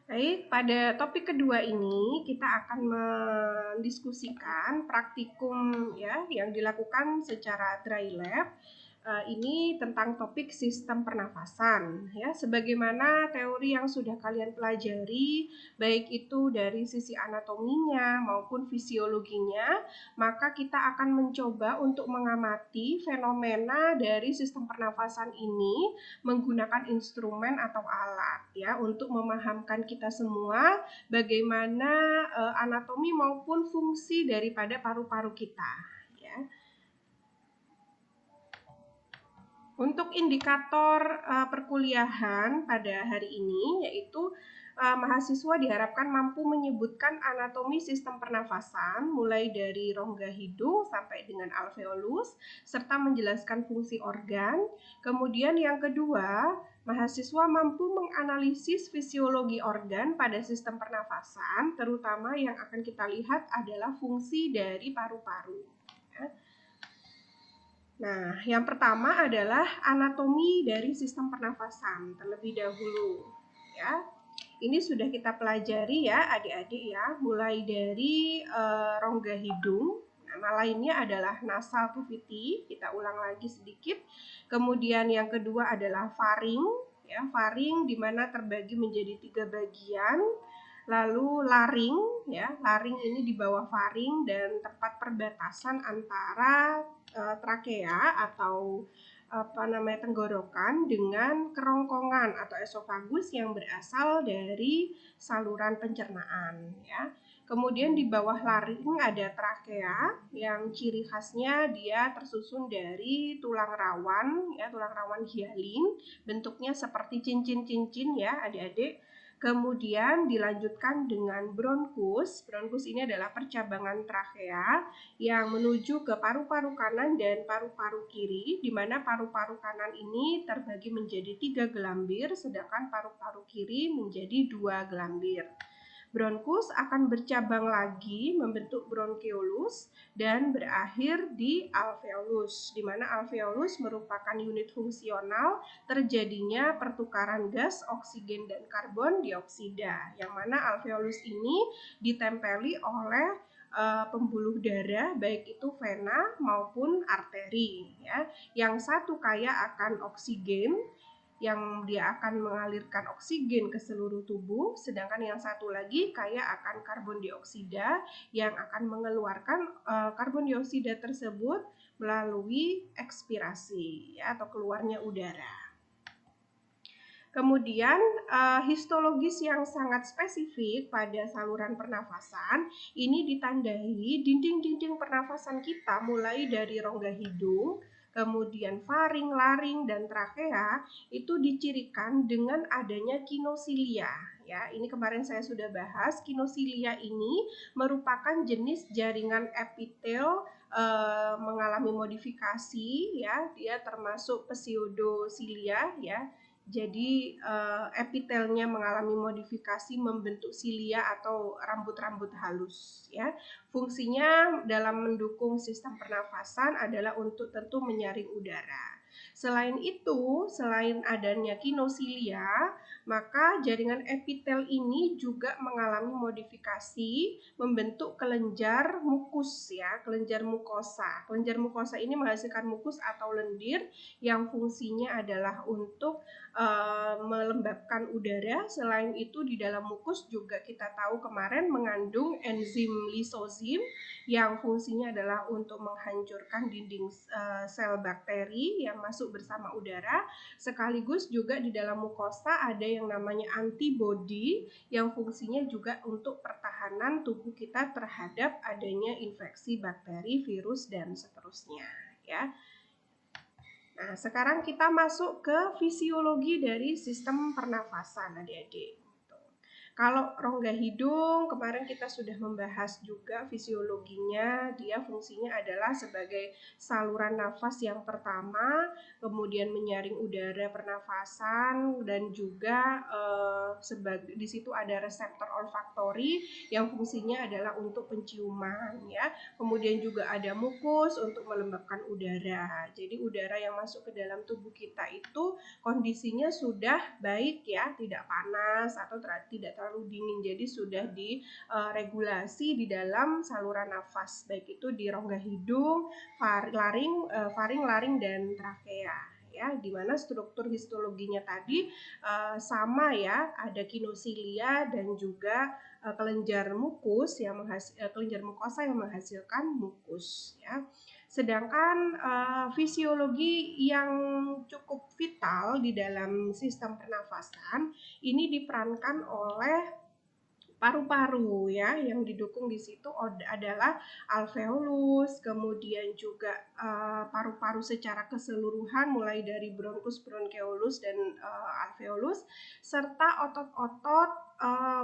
Baik, pada topik kedua ini kita akan mendiskusikan praktikum ya yang dilakukan secara dry lab. Ini tentang topik sistem pernafasan ya, sebagaimana teori yang sudah kalian pelajari baik itu dari sisi anatominya maupun fisiologinya, maka kita akan mencoba untuk mengamati fenomena dari sistem pernafasan ini menggunakan instrumen atau alat ya untuk memahamkan kita semua bagaimana anatomi maupun fungsi daripada paru-paru kita ya. Untuk indikator perkuliahan pada hari ini yaitu mahasiswa diharapkan mampu menyebutkan anatomi sistem pernafasan mulai dari rongga hidung sampai dengan alveolus serta menjelaskan fungsi organ. Kemudian yang kedua, mahasiswa mampu menganalisis fisiologi organ pada sistem pernafasan, terutama yang akan kita lihat adalah fungsi dari paru-paru. Nah, yang pertama adalah anatomi dari sistem pernafasan terlebih dahulu ya. Ini sudah kita pelajari ya adik-adik ya, mulai dari rongga hidung. Nama lainnya adalah nasal cavity, kita ulang lagi sedikit. Kemudian yang kedua adalah faring ya, faring di mana terbagi menjadi 3 bagian. Lalu laring ya, laring ini di bawah faring dan tempat perbatasan antara trakea atau tenggorokan dengan kerongkongan atau esofagus yang berasal dari saluran pencernaan ya. Kemudian di bawah laring ada trakea yang ciri khasnya dia tersusun dari tulang rawan ya, tulang rawan hialin, bentuknya seperti cincin-cincin ya adik-adik. Kemudian dilanjutkan dengan bronkus. Bronkus ini adalah percabangan trakea yang menuju ke paru-paru kanan dan paru-paru kiri, di mana paru-paru kanan ini terbagi menjadi 3 gelambir, sedangkan paru-paru kiri menjadi 2 gelambir. Bronkus akan bercabang lagi membentuk bronkeolus dan berakhir di alveolus, di mana alveolus merupakan unit fungsional terjadinya pertukaran gas oksigen dan karbon dioksida, yang mana alveolus ini ditempeli oleh pembuluh darah baik itu vena maupun arteri ya. Yang satu kaya akan oksigen yang dia akan mengalirkan oksigen ke seluruh tubuh, sedangkan yang satu lagi kaya akan karbon dioksida yang akan mengeluarkan karbon dioksida tersebut melalui ekspirasi ya, atau keluarnya udara. Kemudian histologis yang sangat spesifik pada saluran pernafasan ini ditandai dinding-dinding pernafasan kita mulai dari rongga hidung, kemudian faring, laring, dan trakea itu dicirikan dengan adanya kinosilia. Ya, ini kemarin saya sudah bahas. Kinosilia ini merupakan jenis jaringan epitel mengalami modifikasi ya, dia termasuk pseudosilia ya. Jadi epitelnya mengalami modifikasi membentuk silia atau rambut-rambut halus ya. Fungsinya dalam mendukung sistem pernafasan adalah untuk tentu menyaring udara. Selain itu, selain adanya kinosilia, maka jaringan epitel ini juga mengalami modifikasi membentuk kelenjar mukus ya, kelenjar mukosa. Kelenjar mukosa ini menghasilkan mukus atau lendir yang fungsinya adalah untuk melembabkan udara. Selain itu di dalam mukus juga kita tahu kemarin mengandung enzim lisozim yang fungsinya adalah untuk menghancurkan dinding sel bakteri yang masuk bersama udara. Sekaligus juga di dalam mukosa ada yang namanya antibodi yang fungsinya juga untuk pertahanan tubuh kita terhadap adanya infeksi bakteri, virus, dan seterusnya ya. Nah, sekarang kita masuk ke fisiologi dari sistem pernafasan adik-adik. Kalau rongga hidung, kemarin kita sudah membahas juga fisiologinya. Dia fungsinya adalah sebagai saluran nafas yang pertama, kemudian menyaring udara pernafasan, dan juga di situ ada reseptor olfaktori yang fungsinya adalah untuk penciuman ya. Kemudian juga ada mukus untuk melembabkan udara. Jadi udara yang masuk ke dalam tubuh kita itu kondisinya sudah baik ya, tidak panas atau tidak terlalu dingin. Jadi sudah diregulasi di dalam saluran nafas, baik itu di rongga hidung, faring, laring dan trakea ya, di mana struktur histologinya tadi sama ya, ada kinosilia dan juga kelenjar kelenjar mukosa yang menghasilkan mukus ya. Sedangkan fisiologi yang cukup vital di dalam sistem pernafasan ini diperankan oleh paru-paru ya, yang didukung di situ adalah alveolus, kemudian juga paru-paru secara keseluruhan mulai dari bronkus, bronkeolus dan alveolus, serta otot-otot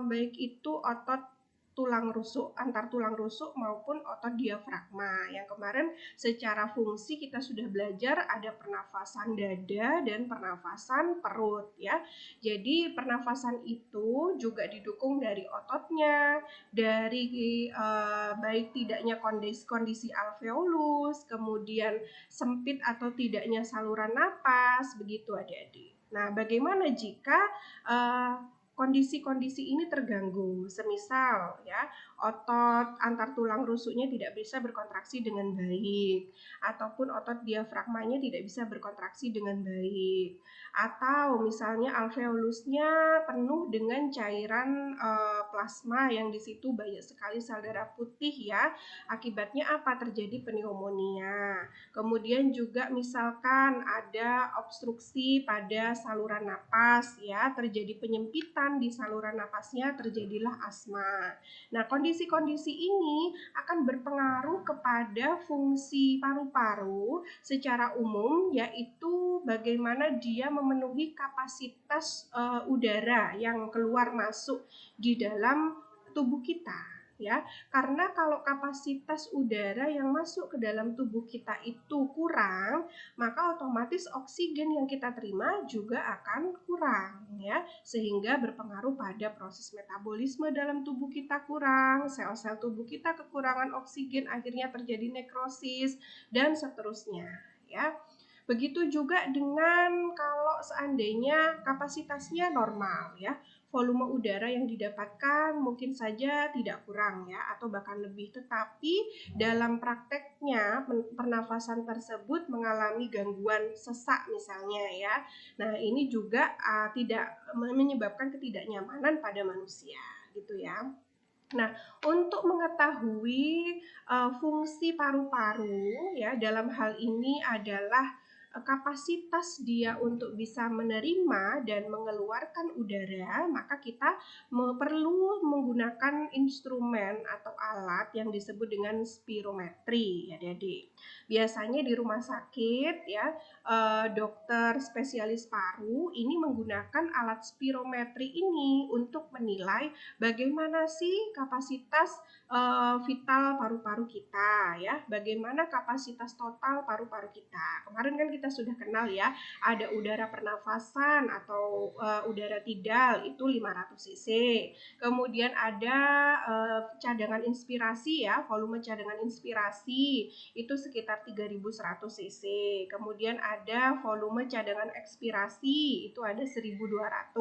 baik itu otot tulang rusuk, antar tulang rusuk maupun otot diafragma. Yang kemarin secara fungsi kita sudah belajar ada pernafasan dada dan pernafasan perut ya. Jadi pernafasan itu juga didukung dari ototnya, dari baik tidaknya kondisi alveolus, kemudian sempit atau tidaknya saluran napas, begitu adik-adik. Nah, bagaimana jika kondisi-kondisi ini terganggu? Semisal ya, otot antar tulang rusuknya tidak bisa berkontraksi dengan baik, ataupun otot diafragmanya tidak bisa berkontraksi dengan baik, atau misalnya alveolusnya penuh dengan cairan plasma yang di situ banyak sekali sel darah putih ya. Akibatnya apa? Terjadi pneumonia. Kemudian juga misalkan ada obstruksi pada saluran napas ya, terjadi penyempitan di saluran napasnya, terjadilah asma. Nah, kondisi-kondisi ini akan berpengaruh kepada fungsi paru-paru secara umum, yaitu bagaimana dia memenuhi kapasitas udara yang keluar masuk di dalam tubuh kita ya. Karena kalau kapasitas udara yang masuk ke dalam tubuh kita itu kurang, maka otomatis oksigen yang kita terima juga akan kurang ya, sehingga berpengaruh pada proses metabolisme dalam tubuh kita kurang, sel-sel tubuh kita kekurangan oksigen, akhirnya terjadi nekrosis dan seterusnya ya. Begitu juga dengan kalau seandainya kapasitasnya normal ya, volume udara yang didapatkan mungkin saja tidak kurang ya, atau bahkan lebih, tetapi dalam prakteknya pernafasan tersebut mengalami gangguan sesak misalnya ya. Nah, ini juga tidak menyebabkan ketidaknyamanan pada manusia gitu ya. Nah, untuk mengetahui fungsi paru-paru ya, dalam hal ini adalah kapasitas dia untuk bisa menerima dan mengeluarkan udara, maka kita perlu menggunakan instrumen atau alat yang disebut dengan spirometri ya adik-adik. Biasanya di rumah sakit ya, dokter spesialis paru ini menggunakan alat spirometri ini untuk menilai bagaimana sih kapasitas vital paru-paru kita ya, bagaimana kapasitas total paru-paru kita. Kemarin kan kita sudah kenal ya, ada udara pernafasan atau udara tidal itu 500 cc. Kemudian ada cadangan inspirasi ya, volume cadangan inspirasi itu sekitar 3100 cc. Kemudian ada volume cadangan ekspirasi itu ada 1200.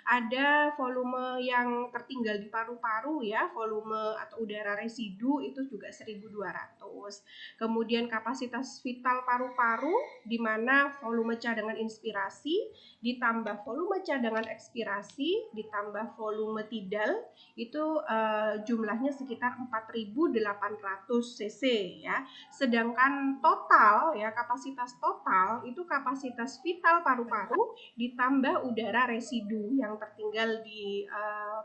Ada volume yang tertinggal di paru-paru ya, volume atau udara residu itu juga 1200. Kemudian kapasitas vital paru-paru di mana volume cadangan inspirasi ditambah volume cadangan ekspirasi ditambah volume tidal itu jumlahnya sekitar 4800 cc ya. Sedangkan total ya, kapasitas total itu kapasitas vital paru-paru ditambah udara residu yang tertinggal di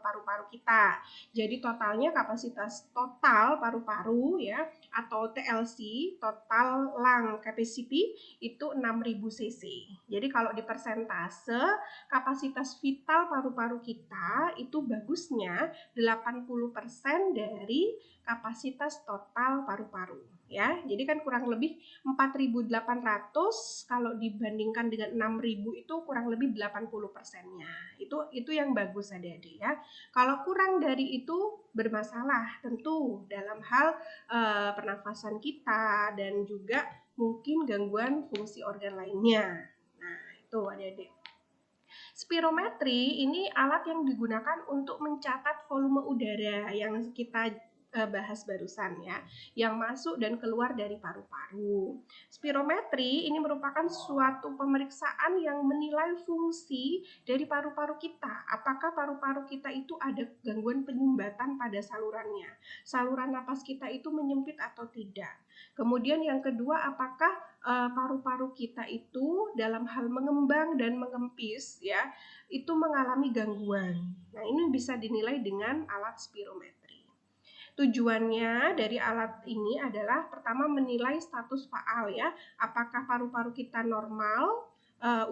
paru-paru kita. Jadi totalnya kapasitas total paru-paru ya, atau TLC, total lung capacity itu 6000 cc. Jadi kalau di persentase kapasitas vital paru-paru kita itu bagusnya 80% dari kapasitas total paru-paru ya. Jadi kan kurang lebih 4.800 kalau dibandingkan dengan 6.000 itu kurang lebih 80%-nya. Itu yang bagus adik-adik ya. Kalau kurang dari itu bermasalah tentu dalam hal pernafasan kita dan juga mungkin gangguan fungsi organ lainnya. Nah, itu adik-adik. Spirometri ini alat yang digunakan untuk mencatat volume udara yang kita bahas barusan ya, yang masuk dan keluar dari paru-paru. Spirometri ini merupakan suatu pemeriksaan yang menilai fungsi dari paru-paru kita. Apakah paru-paru kita itu ada gangguan penyumbatan pada salurannya? Saluran napas kita itu menyempit atau tidak? Kemudian yang kedua, apakah paru-paru kita itu dalam hal mengembang dan mengempis ya, itu mengalami gangguan. Nah, ini bisa dinilai dengan alat spirometri. Tujuannya dari alat ini adalah pertama menilai status faal ya, apakah paru-paru kita normal,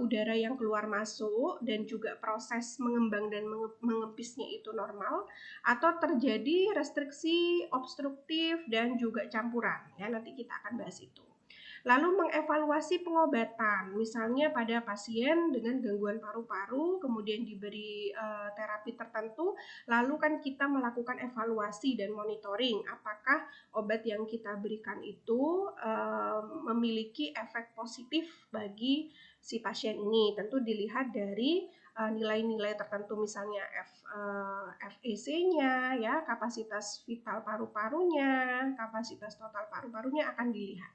udara yang keluar masuk dan juga proses mengembang dan mengempisnya itu normal, atau terjadi restriksi obstruktif dan juga campuran ya, nanti kita akan bahas itu. Lalu mengevaluasi pengobatan, misalnya pada pasien dengan gangguan paru-paru, kemudian diberi terapi tertentu, lalu kan kita melakukan evaluasi dan monitoring apakah obat yang kita berikan itu memiliki efek positif bagi si pasien ini. Tentu dilihat dari nilai-nilai tertentu, misalnya FEC-nya, ya, kapasitas vital paru-parunya, kapasitas total paru-parunya akan dilihat.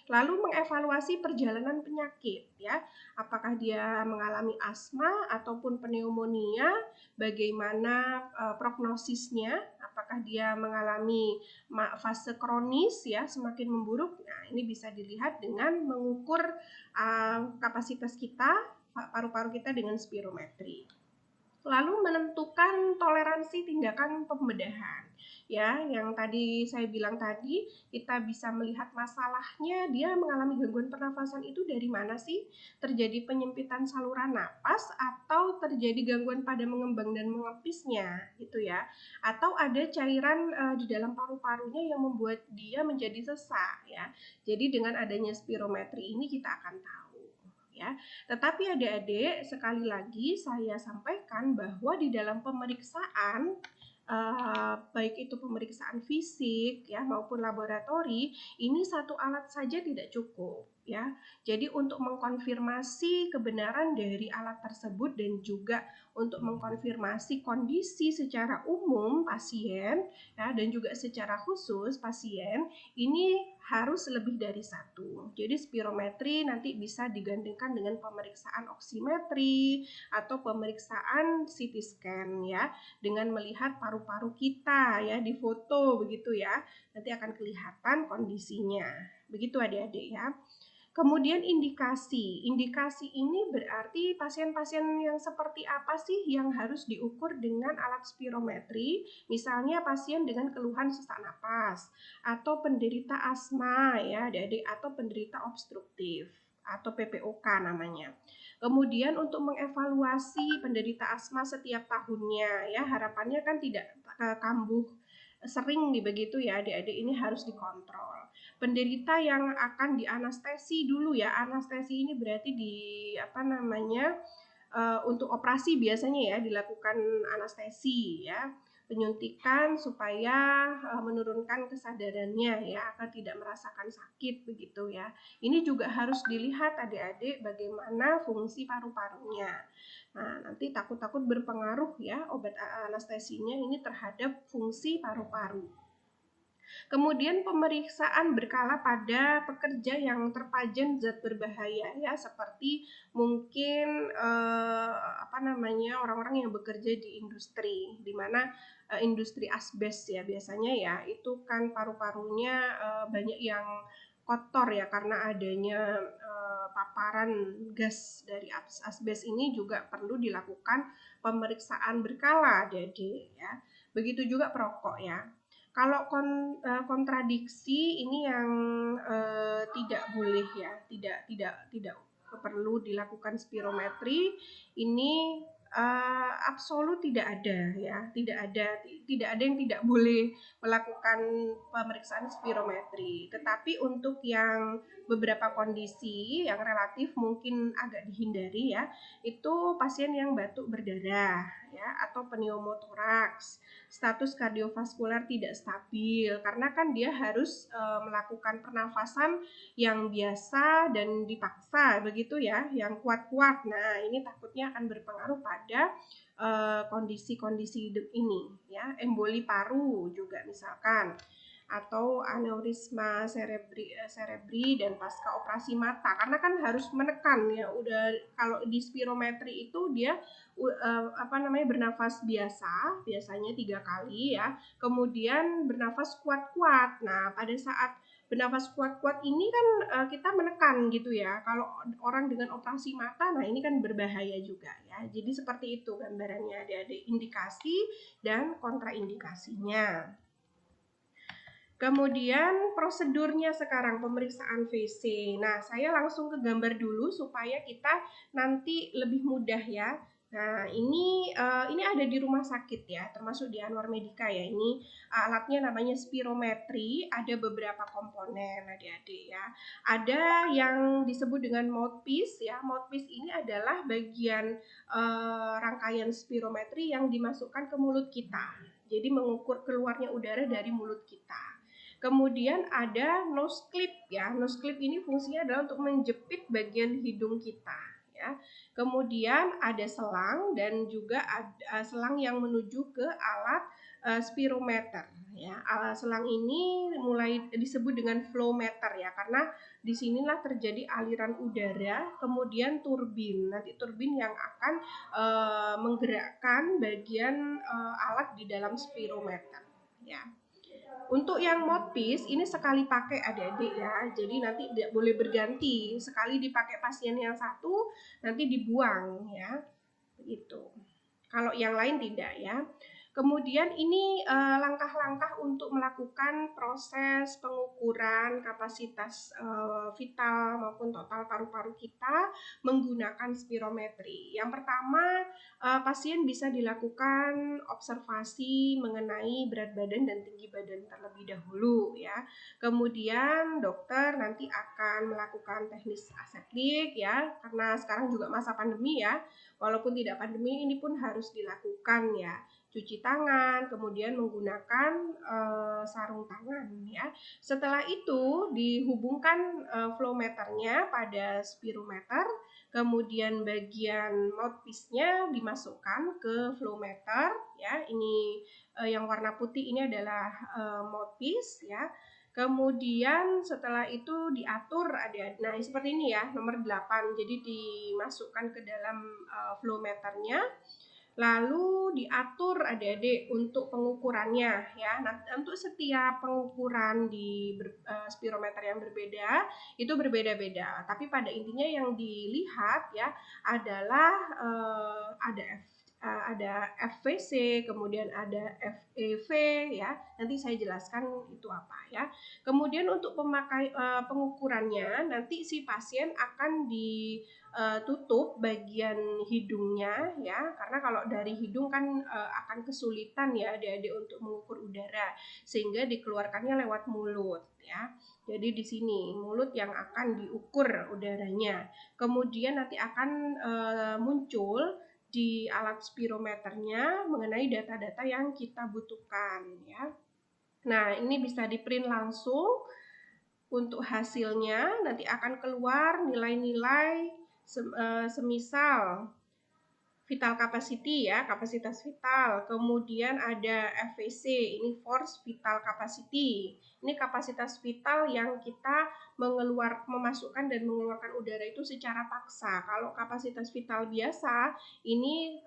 Lalu mengevaluasi perjalanan penyakit ya, apakah dia mengalami asma ataupun pneumonia, bagaimana prognosisnya, apakah dia mengalami fase kronis ya, semakin memburuk. Nah, ini bisa dilihat dengan mengukur kapasitas kita, paru-paru kita dengan spirometri. Lalu menentukan toleransi tindakan pembedahan. Ya, yang tadi saya bilang tadi, kita bisa melihat masalahnya dia mengalami gangguan pernafasan itu dari mana sih? Terjadi penyempitan saluran napas atau terjadi gangguan pada mengembang dan mengempisnya gitu ya. Atau ada cairan di dalam paru-parunya yang membuat dia menjadi sesak ya. Jadi dengan adanya spirometri ini kita akan tahu. Ya. Tetapi adik-adik, sekali lagi saya sampaikan bahwa di dalam pemeriksaan baik itu pemeriksaan fisik ya maupun laboratori, ini satu alat saja tidak cukup ya. Jadi untuk mengkonfirmasi kebenaran dari alat tersebut dan juga untuk mengkonfirmasi kondisi secara umum pasien ya, dan juga secara khusus pasien, ini harus lebih dari satu. Jadi spirometri nanti bisa digandengkan dengan pemeriksaan oksimetri atau pemeriksaan CT scan ya, dengan melihat paru-paru kita ya, di foto begitu ya. Nanti akan kelihatan kondisinya. Begitu adik-adik ya. Kemudian indikasi. Indikasi ini berarti pasien-pasien yang seperti apa sih yang harus diukur dengan alat spirometri? Misalnya pasien dengan keluhan sesak napas atau penderita asma ya, adik-adik, atau penderita obstruktif atau PPOK namanya. Kemudian untuk mengevaluasi penderita asma setiap tahunnya ya, harapannya kan tidak kambuh sering begitu ya adik-adik, ini harus dikontrol. Penderita yang akan dianestesi dulu ya, anestesi ini berarti di untuk operasi biasanya ya dilakukan anestesi ya, penyuntikan supaya menurunkan kesadarannya ya, agar tidak merasakan sakit begitu ya. Ini juga harus dilihat adik-adik bagaimana fungsi paru-parunya. Nah, nanti takut-takut berpengaruh ya obat anestesinya ini terhadap fungsi paru-paru. Kemudian pemeriksaan berkala pada pekerja yang terpajan zat berbahaya ya, seperti mungkin orang-orang yang bekerja di industri, di mana industri asbes ya biasanya ya, itu kan paru-parunya banyak yang kotor ya karena adanya paparan gas dari asbes ini, juga perlu dilakukan pemeriksaan berkala adik-adik ya. Begitu juga perokok ya. Kalau kontradiksi ini yang tidak boleh ya, tidak perlu dilakukan spirometri. Ini absolut tidak ada ya, tidak ada yang tidak boleh melakukan pemeriksaan spirometri. Tetapi untuk yang beberapa kondisi yang relatif mungkin agak dihindari ya, itu pasien yang batuk berdarah ya, atau pneumotoraks, status kardiovaskular tidak stabil, karena kan dia harus melakukan pernafasan yang biasa dan dipaksa begitu ya, yang kuat-kuat. Nah, ini takutnya akan berpengaruh pada kondisi-kondisi ini ya, emboli paru juga misalkan, atau aneurisma cerebri dan pasca operasi mata, karena kan harus menekan ya. Udah kalau di spirometri itu dia bernafas biasanya 3 kali ya, kemudian bernafas kuat-kuat. Nah, pada saat bernafas kuat-kuat ini kan kita menekan gitu ya. Kalau orang dengan operasi mata, nah ini kan berbahaya juga ya. Jadi seperti itu gambarannya, ada indikasi dan kontraindikasinya. Kemudian prosedurnya sekarang pemeriksaan VC. Nah, saya langsung ke gambar dulu supaya kita nanti lebih mudah ya. Nah, ini ada di rumah sakit ya, termasuk di Anwar Medika ya. Ini alatnya namanya spirometri, ada beberapa komponen adik-adik ya. Ada yang disebut dengan mouthpiece ya. Mouthpiece ini adalah bagian rangkaian spirometri yang dimasukkan ke mulut kita. Jadi mengukur keluarnya udara dari mulut kita. Kemudian ada nose clip ya. Nose clip ini fungsinya adalah untuk menjepit bagian hidung kita ya. Kemudian ada selang dan juga ada selang yang menuju ke alat spirometer ya. Selang ini mulai disebut dengan flow meter ya, karena disinilah terjadi aliran udara, kemudian turbin. Nanti turbin yang akan menggerakkan bagian alat di dalam spirometer ya. Untuk yang mouthpiece ini sekali pakai adik-adik ya, jadi nanti tidak boleh berganti. Sekali dipakai pasien yang satu, nanti dibuang ya, begitu. Kalau yang lain tidak ya. Kemudian ini langkah-langkah untuk melakukan proses pengukuran kapasitas vital maupun total paru-paru kita menggunakan spirometri. Yang pertama, pasien bisa dilakukan observasi mengenai berat badan dan tinggi badan terlebih dahulu ya. Kemudian dokter nanti akan melakukan teknis aseptik ya, karena sekarang juga masa pandemi ya. Walaupun tidak pandemi, ini pun harus dilakukan ya. Cuci tangan, kemudian menggunakan sarung tangan ya. Setelah itu dihubungkan flow meternya pada spirometer, kemudian bagian mouthpiece-nya dimasukkan ke flow meter ya. Ini yang warna putih ini adalah mouthpiece ya. Kemudian setelah itu diatur ada, nah seperti ini ya, nomor 8. Jadi dimasukkan ke dalam flow meternya, lalu diatur adik-adik untuk pengukurannya ya. Nah, untuk setiap pengukuran di spirometer yang berbeda itu berbeda-beda, tapi pada intinya yang dilihat ya adalah ada FVC, kemudian ada FEV ya. Nanti saya jelaskan itu apa ya. Kemudian untuk pengukurannya nanti si pasien akan ditutup bagian hidungnya ya, karena kalau dari hidung kan akan kesulitan ya adik-adik untuk mengukur udara, sehingga dikeluarkannya lewat mulut ya. Jadi di sini mulut yang akan diukur udaranya. Kemudian nanti akan muncul di alat spirometernya mengenai data-data yang kita butuhkan ya. Nah, ini bisa di-print langsung. Untuk hasilnya nanti akan keluar nilai-nilai semisal vital capacity ya, kapasitas vital. Kemudian ada FVC, ini force vital capacity. Ini kapasitas vital yang kita memasukkan dan mengeluarkan udara itu secara paksa. Kalau kapasitas vital biasa, ini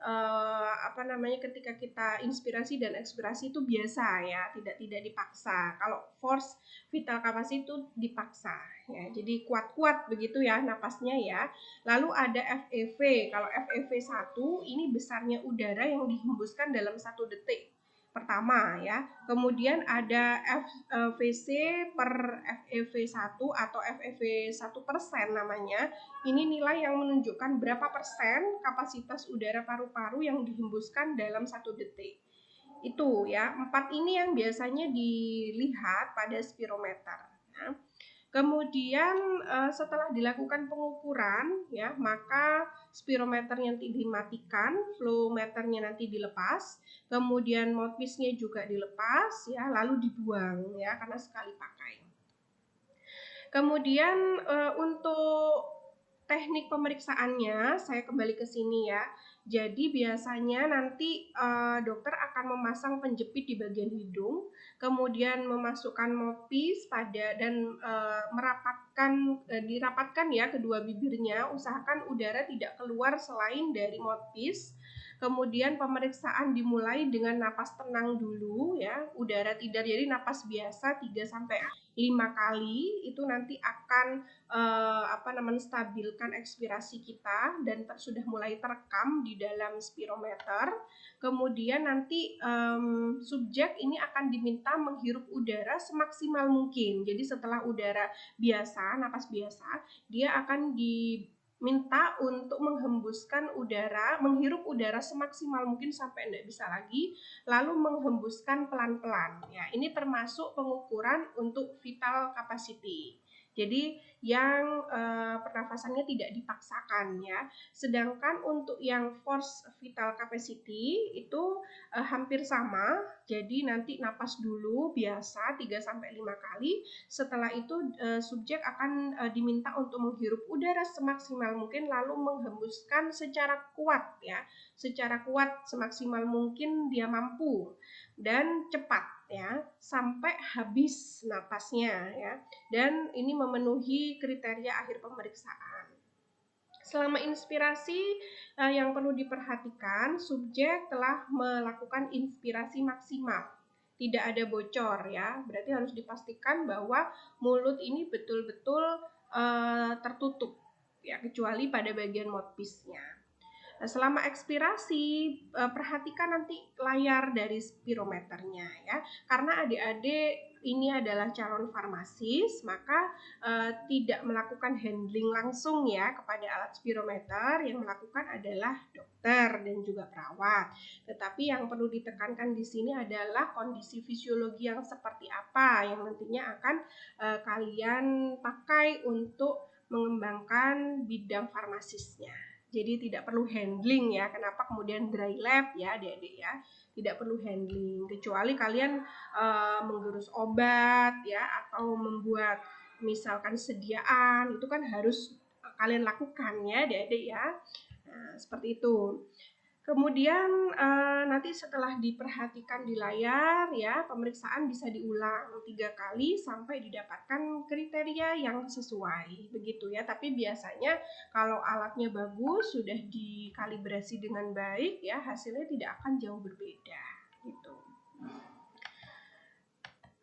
ketika kita inspirasi dan ekspirasi itu biasa ya, tidak dipaksa. Kalau force vital capacity itu dipaksa ya. Jadi kuat-kuat begitu ya napasnya ya. Lalu ada FEV. Kalau FEV 1 ini besarnya udara yang dihembuskan dalam 1 detik. pertama ya. Kemudian ada FVC per FEV1 atau FEV1% namanya. Ini nilai yang menunjukkan berapa persen kapasitas udara paru-paru yang dihembuskan dalam 1 detik. Itu ya, 4 ini yang biasanya dilihat pada spirometer. Ya. Kemudian setelah dilakukan pengukuran ya, maka spirometernya nanti dimatikan, flow meternya nanti dilepas, kemudian mouthpiece-nya juga dilepas ya, lalu dibuang ya karena sekali pakai. Kemudian untuk teknik pemeriksaannya saya kembali ke sini ya. Jadi biasanya nanti dokter akan memasang penjepit di bagian hidung, kemudian memasukkan mouthpiece dan dirapatkan ya kedua bibirnya, usahakan udara tidak keluar selain dari mouthpiece. Kemudian pemeriksaan dimulai dengan napas tenang dulu ya, udara tidak, jadi napas biasa 3-5 kali itu nanti akan menstabilkan ekspirasi kita dan sudah mulai terekam di dalam spirometer. Kemudian nanti subjek ini akan diminta menghirup udara semaksimal mungkin. Jadi setelah udara biasa, napas biasa, dia akan diminta untuk menghirup udara semaksimal mungkin sampai tidak bisa lagi, lalu menghembuskan pelan-pelan. Ya, ini termasuk pengukuran untuk vital capacity. Jadi yang pernafasannya tidak dipaksakan ya. Sedangkan untuk yang force vital capacity itu hampir sama. Jadi nanti napas dulu biasa 3-5 kali. Setelah itu subjek akan diminta untuk menghirup udara semaksimal mungkin lalu menghembuskan secara kuat ya. Secara kuat semaksimal mungkin dia mampu dan cepat ya sampai habis napasnya ya, dan ini memenuhi kriteria akhir pemeriksaan. Selama inspirasi yang perlu diperhatikan, subjek telah melakukan inspirasi maksimal, tidak ada bocor ya, berarti harus dipastikan bahwa mulut ini betul-betul tertutup ya, kecuali pada bagian mouthpiece-nya. Nah, selama ekspirasi perhatikan nanti layar dari spirometernya ya, karena adik-adik ini adalah calon farmasis, maka tidak melakukan handling langsung ya kepada alat spirometer, yang melakukan adalah dokter dan juga perawat. Tetapi yang perlu ditekankan di sini adalah kondisi fisiologi yang seperti apa yang nantinya akan kalian pakai untuk mengembangkan bidang farmasisnya. Jadi tidak perlu handling ya. Kenapa kemudian dry lab ya adik-adik ya. Tidak perlu handling. Kecuali kalian mengurus obat ya, atau membuat misalkan sediaan, itu kan harus kalian lakukan ya adik-adik ya. Nah, seperti itu. Kemudian nanti setelah diperhatikan di layar ya, pemeriksaan bisa diulang 3 kali sampai didapatkan kriteria yang sesuai begitu ya. Tapi biasanya kalau alatnya bagus, sudah dikalibrasi dengan baik ya, hasilnya tidak akan jauh berbeda gitu.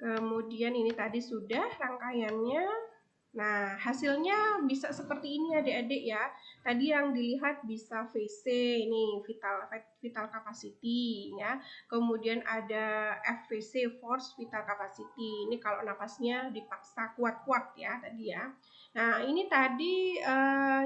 Kemudian ini tadi sudah rangkaiannya. Nah, hasilnya bisa seperti ini adik-adik ya. Tadi yang dilihat bisa VC, ini vital capacity ya. Kemudian ada FVC, force vital capacity. Ini kalau napasnya dipaksa kuat-kuat ya tadi ya. Nah, ini tadi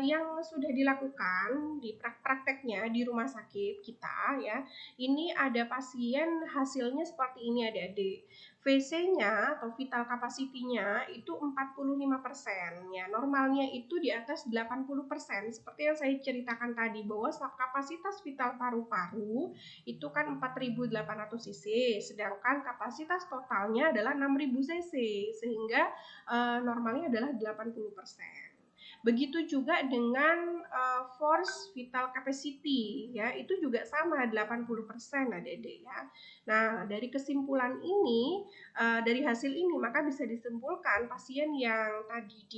yang sudah dilakukan di prakteknya di rumah sakit kita ya. Ini ada pasien hasilnya seperti ini adik-adik. VC-nya atau vital capacity-nya itu 45%. Ya, normalnya itu di atas 80%. Seperti yang saya ceritakan tadi bahwa kapasitas vital paru-paru itu kan 4.800 cc, sedangkan kapasitas totalnya adalah 6.000 cc, sehingga normalnya adalah 80%. Begitu juga dengan force vital capacity ya, itu juga sama 80% adik-adik ya. Nah, dari kesimpulan ini, dari hasil ini maka bisa disimpulkan pasien yang tadi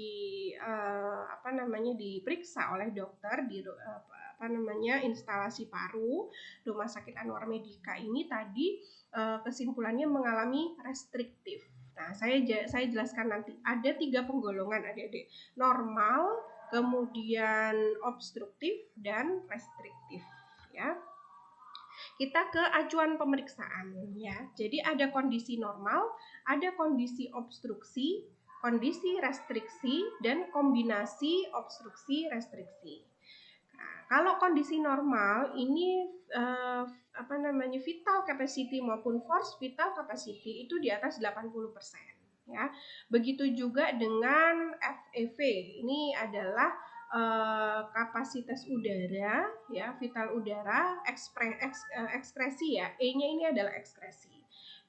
diperiksa oleh dokter di instalasi paru Rumah Sakit Anwar Medika ini tadi kesimpulannya mengalami restriktif. Nah, saya jelaskan nanti. Ada 3 penggolongan adik-adik. Normal, kemudian obstruktif, dan restriktif. Ya. Kita ke acuan pemeriksaan ya. Jadi ada kondisi normal, ada kondisi obstruksi, kondisi restriksi, dan kombinasi obstruksi restriksi. Nah, kalau kondisi normal ini vital capacity maupun force vital capacity itu di atas 80% ya. Begitu juga dengan FEV. Ini adalah kapasitas udara ya, vital udara, ekskresi ya. E-nya ini adalah ekskresi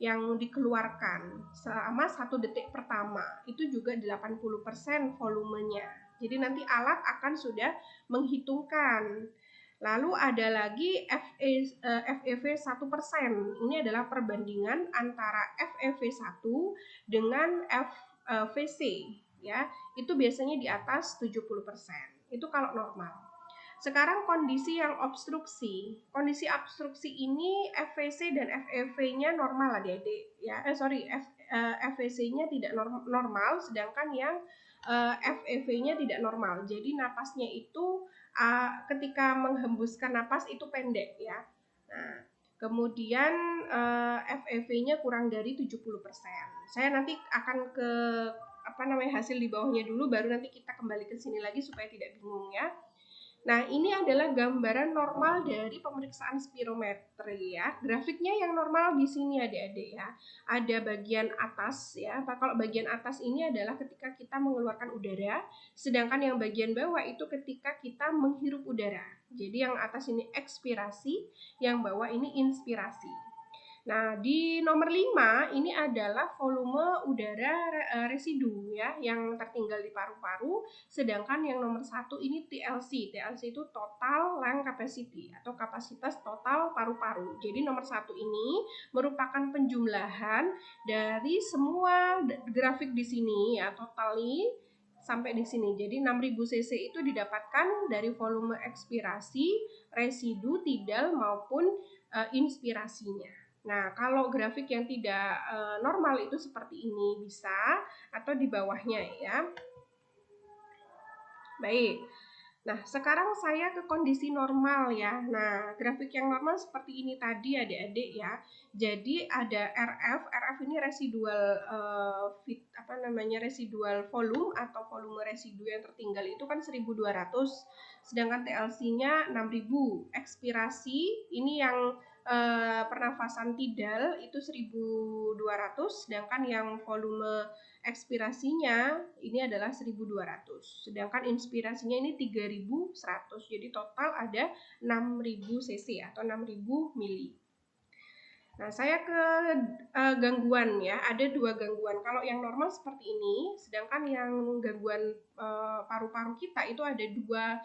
yang dikeluarkan selama 1 detik pertama. Itu juga 80% volumenya. Jadi nanti alat akan sudah menghitungkan. Lalu ada lagi FEV 1%. Ini adalah perbandingan antara FEV 1 dengan FVC ya. Itu biasanya di atas 70%. Itu kalau normal. Sekarang kondisi yang obstruksi. Kondisi obstruksi ini FVC dan FEV-nya normal adik-adik ya. FVC-nya tidak normal, sedangkan yang FEV-nya tidak normal. Jadi napasnya itu ketika menghembuskan napas itu pendek ya. Nah, kemudian FEV-nya kurang dari 70%. Saya nanti akan ke hasil di bawahnya dulu, baru nanti kita kembali ke sini lagi supaya tidak bingung ya. Nah, ini adalah gambaran normal dari pemeriksaan spirometri ya. Grafiknya yang normal di sini adik-adik ya. Ada bagian atas ya. Kalau bagian atas ini adalah ketika kita mengeluarkan udara, sedangkan yang bagian bawah itu ketika kita menghirup udara. Jadi yang atas ini ekspirasi, yang bawah ini inspirasi. Nah, di nomor 5 ini adalah volume udara residu ya, yang tertinggal di paru-paru, sedangkan yang nomor 1 ini TLC. TLC itu total lung capacity atau kapasitas total paru-paru. Jadi nomor 1 ini merupakan penjumlahan dari semua grafik di sini ya, totally sampai di sini. Jadi 6000 cc itu didapatkan dari volume ekspirasi, residu, tidal maupun inspirasinya. Nah, kalau grafik yang tidak normal itu seperti ini bisa, atau di bawahnya ya. Baik. Nah, sekarang saya ke kondisi normal ya. Nah, grafik yang normal seperti ini tadi adik-adik ya. Jadi ada RF ini residual residual volume atau volume residu yang tertinggal itu kan 1200, sedangkan TLC-nya 6000. Ekspirasi ini yang pernafasan tidal itu 1200, sedangkan yang volume ekspirasinya ini adalah 1200, sedangkan inspirasinya ini 3100. Jadi total ada 6000 cc atau 6000 mili. Nah, saya ke gangguan ya. Ada 2 gangguan. Kalau yang normal seperti ini, sedangkan yang gangguan paru-paru kita itu ada dua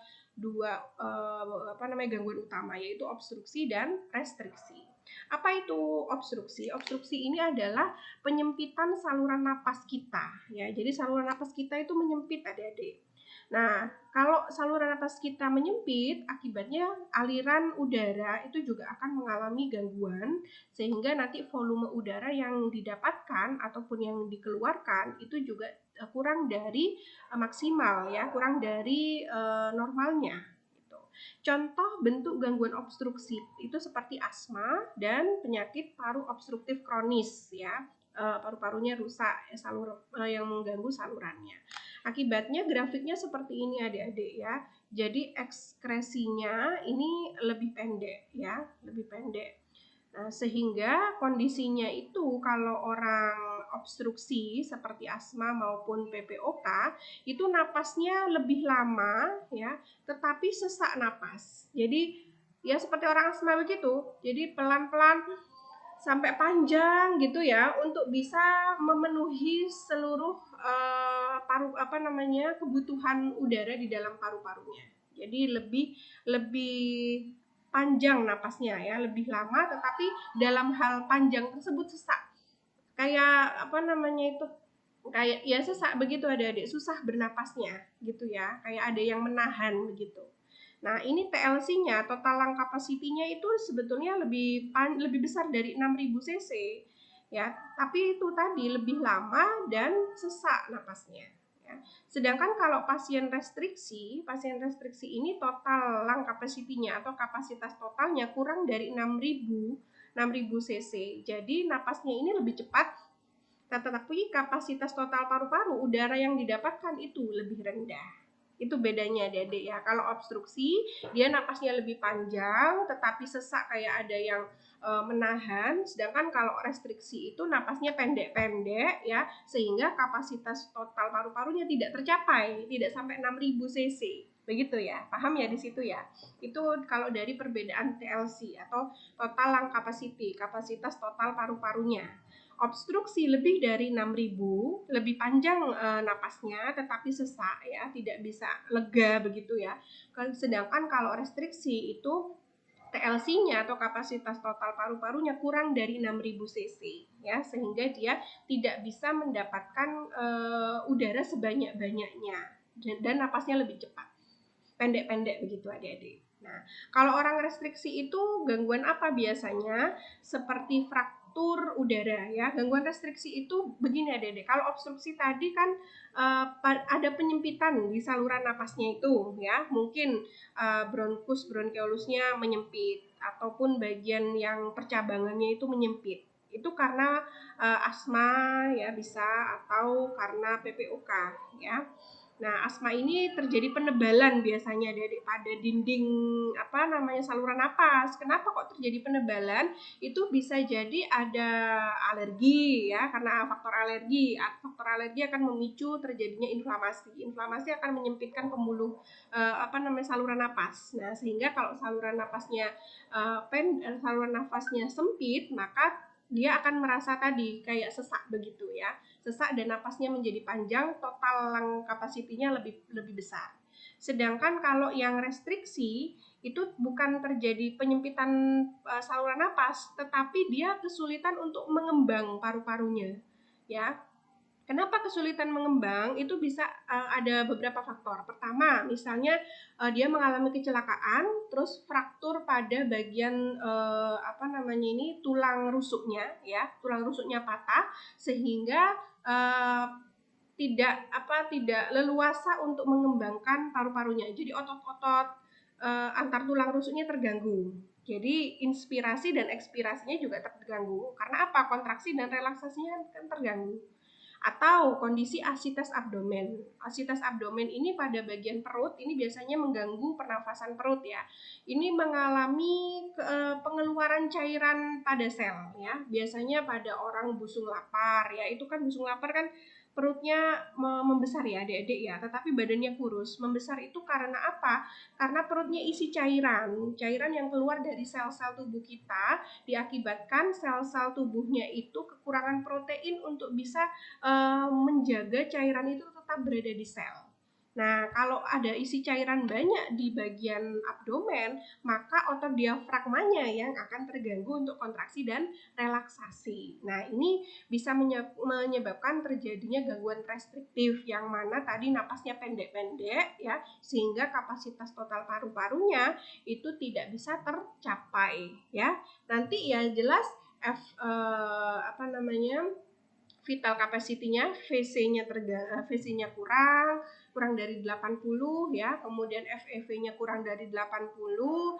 gangguan utama, yaitu obstruksi dan restriksi. Apa itu obstruksi? Obstruksi ini adalah penyempitan saluran napas kita ya. Jadi saluran napas kita itu menyempit adik-adik. Nah, kalau saluran napas kita menyempit, akibatnya aliran udara itu juga akan mengalami gangguan, sehingga nanti volume udara yang didapatkan ataupun yang dikeluarkan itu juga kurang dari maksimal ya, kurang dari normalnya. Gitu. Contoh bentuk gangguan obstruksi itu seperti asma dan penyakit paru obstruktif kronis ya. Paru-parunya rusak, yang mengganggu salurannya. Akibatnya grafiknya seperti ini adik-adik ya. Jadi ekskresinya ini lebih pendek ya, lebih pendek. Nah, sehingga kondisinya itu kalau orang obstruksi seperti asma maupun PPOK itu napasnya lebih lama ya, tetapi sesak napas. Jadi ya seperti orang asma begitu. Jadi pelan-pelan sampai panjang gitu ya, untuk bisa memenuhi seluruh kebutuhan udara di dalam paru-parunya. Jadi lebih panjang napasnya ya, lebih lama, tetapi dalam hal panjang tersebut sesak. Kayak kayak ya sesak begitu adik-adik, susah bernapasnya gitu ya, kayak ada yang menahan begitu. Nah, ini TLC-nya, total lung capacity-nya itu sebetulnya lebih besar dari 6000 cc ya, tapi itu tadi lebih lama dan sesak napasnya Ya. Sedangkan kalau pasien restriksi ini total lung capacity-nya atau kapasitas totalnya kurang dari 6.000 cc. Jadi napasnya ini lebih cepat, tetapi kapasitas total paru-paru udara yang didapatkan itu lebih rendah. Itu bedanya adik-adik ya. Kalau obstruksi dia napasnya lebih panjang tetapi sesak kayak ada yang menahan, sedangkan kalau restriksi itu napasnya pendek-pendek ya, sehingga kapasitas total paru-parunya tidak tercapai, tidak sampai 6.000 cc. Begitu ya, paham ya di situ ya. Itu kalau dari perbedaan TLC atau total lung capacity, kapasitas total paru-parunya. Obstruksi lebih dari 6.000, lebih panjang napasnya tetapi sesak ya, tidak bisa lega begitu ya. Sedangkan kalau restriksi itu TLC-nya atau kapasitas total paru-parunya kurang dari 6.000 cc ya, sehingga dia tidak bisa mendapatkan udara sebanyak-banyaknya dan napasnya lebih cepat, pendek-pendek begitu adik-adik. Nah, kalau orang restriksi itu gangguan apa biasanya? Seperti fraktur udara ya. Gangguan restriksi itu begini adik-adik. Kalau obstruksi tadi kan ada penyempitan di saluran napasnya itu ya. Mungkin bronkulusnya menyempit ataupun bagian yang percabangannya itu menyempit. Itu karena asma ya bisa, atau karena PPOK ya. Nah, asma ini terjadi penebalan biasanya dari pada dinding saluran napas. Kenapa kok terjadi penebalan? Itu bisa jadi ada alergi ya, karena faktor alergi. Faktor alergi akan memicu terjadinya inflamasi. Inflamasi akan menyempitkan pembuluh saluran napas. Nah, sehingga kalau saluran napasnya sempit, maka dia akan merasa tadi kayak sesak begitu ya. Sesak dan napasnya menjadi panjang, total lung capacity-nya lebih besar. Sedangkan kalau yang restriksi itu bukan terjadi penyempitan saluran napas, tetapi dia kesulitan untuk mengembang paru-parunya. Ya. Kenapa kesulitan mengembang? Itu bisa ada beberapa faktor. Pertama, misalnya dia mengalami kecelakaan, terus fraktur pada bagian tulang rusuknya, ya, tulang rusuknya patah, sehingga tidak leluasa untuk mengembangkan paru-parunya. Jadi otot-otot antar tulang rusuknya terganggu. Jadi inspirasi dan ekspirasinya juga terganggu. Karena apa? Kontraksi dan relaksasinya kan terganggu. Atau kondisi asites abdomen. Asites abdomen ini pada bagian perut, ini biasanya mengganggu pernafasan perut ya. Ini mengalami pengeluaran cairan pada sel ya. Biasanya pada orang busung lapar ya, itu kan busung lapar kan perutnya membesar ya adik-adik ya, tetapi badannya kurus. Membesar itu karena apa? Karena perutnya isi cairan yang keluar dari sel-sel tubuh kita, diakibatkan sel-sel tubuhnya itu kekurangan protein untuk bisa menjaga cairan itu tetap berada di sel. Nah, kalau ada isi cairan banyak di bagian abdomen, maka otot diafragmanya yang akan terganggu untuk kontraksi dan relaksasi. Nah, ini bisa menyebabkan terjadinya gangguan restriktif, yang mana tadi napasnya pendek-pendek ya, sehingga kapasitas total paru-parunya itu tidak bisa tercapai ya. Nanti ya jelas vital capacity-nya, VC-nya kurang dari 80 ya, kemudian FEV-nya kurang dari 80,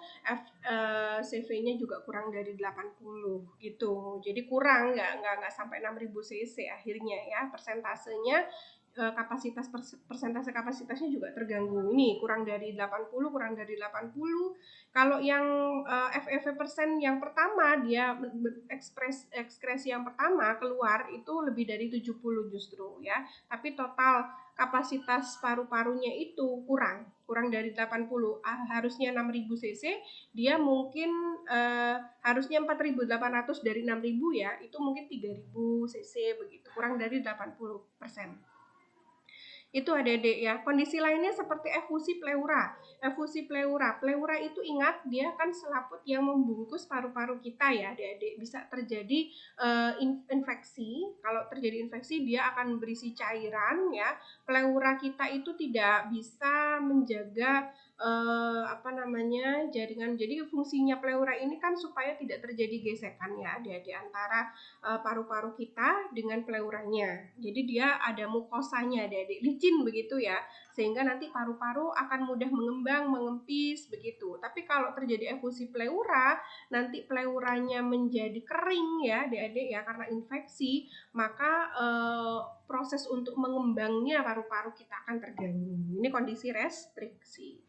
CV-nya juga kurang dari 80 gitu. Jadi kurang, nggak sampai 6.000 cc akhirnya ya, persentasenya persentase kapasitasnya juga terganggu. Ini kurang dari 80. Kalau yang FEV persen yang pertama, dia ekskresi yang pertama keluar itu lebih dari 70 justru ya. Tapi total kapasitas paru-parunya itu kurang dari 80. Harusnya 6.000 cc, dia mungkin harusnya 4.800 dari 6.000 ya, itu mungkin 3.000 cc begitu, kurang dari 80%. Itu adik-adik ya. Kondisi lainnya seperti efusi pleura. Pleura itu ingat, dia kan selaput yang membungkus paru-paru kita ya adik-adik. Bisa terjadi infeksi. Kalau terjadi infeksi, dia akan berisi cairan ya. Pleura kita itu tidak bisa menjaga jaringan. Jadi fungsinya pleura ini kan supaya tidak terjadi gesekan ya di antara paru-paru kita dengan pleuranya. Jadi dia ada mukosanya, adik-adik, licin begitu ya, sehingga nanti paru-paru akan mudah mengembang, mengempis begitu. Tapi kalau terjadi efusi pleura, nanti pleuranya menjadi kering ya adik-adik ya, karena infeksi, maka proses untuk mengembangnya paru-paru kita akan terganggu. Ini kondisi restriksi.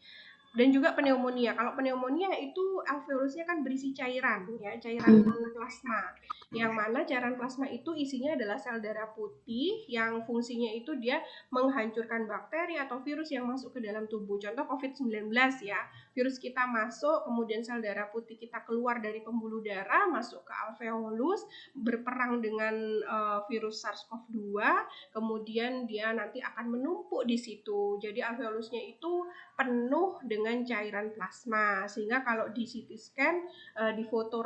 Dan juga pneumonia. Kalau pneumonia itu alveolusnya kan berisi cairan ya, cairan plasma. Yang mana cairan plasma itu isinya adalah sel darah putih yang fungsinya itu dia menghancurkan bakteri atau virus yang masuk ke dalam tubuh. Contoh COVID-19 ya. Virus kita masuk, kemudian sel darah putih kita keluar dari pembuluh darah, masuk ke alveolus, berperang dengan virus SARS-CoV-2, kemudian dia nanti akan menumpuk di situ. Jadi alveolusnya itu penuh dengan cairan plasma, sehingga kalau di CT scan, di foto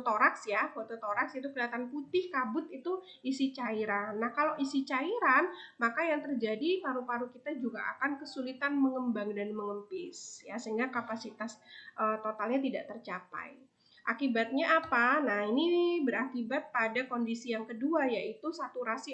toraks ya, foto toraks itu kelihatan putih kabut, itu isi cairan. Nah kalau isi cairan, maka yang terjadi paru-paru kita juga akan kesulitan mengembang dan mengempis ya, sehingga kapasitas totalnya tidak tercapai. Akibatnya apa? Nah ini berakibat pada kondisi yang kedua, yaitu saturasi